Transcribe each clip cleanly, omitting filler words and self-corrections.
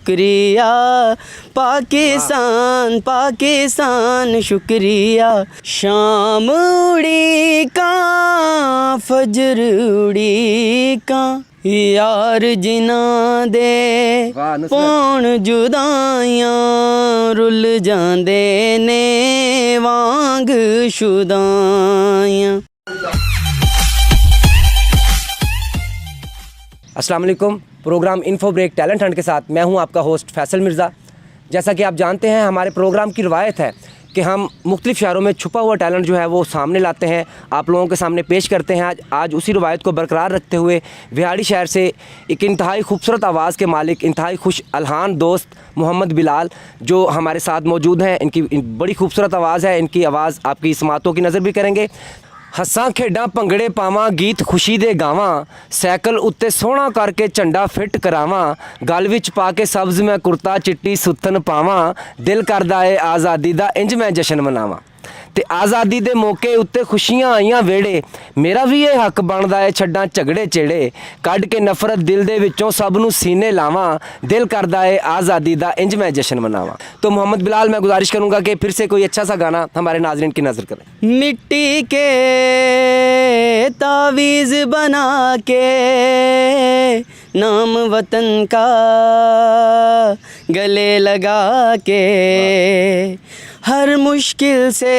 शुक्रिया पाकिस्तान पाकिस्तान शुक्रिया। शाम उड़ी का फजर उड़ी का यार जिना दे पौण जुदाइयां रुल जांदे ने वांग शुदाइयां। अस्सलाम वालेकुम। Program info break talent hunt के साथ मैं हूं आपका होस्ट फैसल मिर्ज़ा। जैसा कि आप जानते हैं हमारे प्रोग्राम की रवायत है कि हम मुख्तलिफ शहरों में छुपा हुआ टैलेंट जो है वो सामने लाते हैं, आप लोगों के सामने पेश करते हैं। आज उसी रवायत को बरकरार रखते हुए विहाड़ी शहर से एक इंतहाई खूबसूरत आवाज़ के मालिक, इंतहाई खुश अलहान दोस्त मोहम्मद बिलाल जो हमारे साथ मौजूद हैं। इनकी बड़ी खूबसूरत आवाज़ है, इनकी आवाज़ आपकी समातों की नज़र भी करेंगे। हस्सां खेडां भंगड़े पावां गीत खुशी दे गावां, सैकल उत्ते सोहना करके झंडा फिट करावां, गल विच पा के सब्ज़ मैं कुर्ता चिट्टी सुत्थन पावां, दिल करदा है आज़ादी दा इंज मैं जशन मनावां। ते आज़ादी दे मौके उत्ते खुशियां आईयां वेड़े, मेरा भी ये हक बनदा है छड्डां झगड़े चेड़े, कढ़ के नफरत दिल दे विचों सब नूं सीने लावां, दिल करदा है आज़ादी दा इंज मैं जशन मनावां। तो मोहम्मद बिलाल, मैं गुजारिश करूँगा कि फिर से कोई अच्छा सा गाना हमारे नाज़रीन की नज़र करें। मिट्टी के तावीज़ बना के नाम वतन का गले लगा के, हर मुश्किल से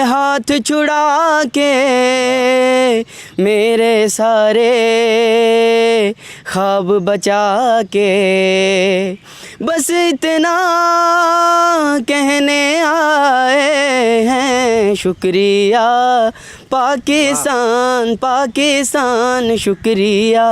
हाथ छुड़ा के, मेरे सारे ख्वाब बचा के, बस इतना कहने आए हैं शुक्रिया पाकिस्तान पाकिस्तान शुक्रिया।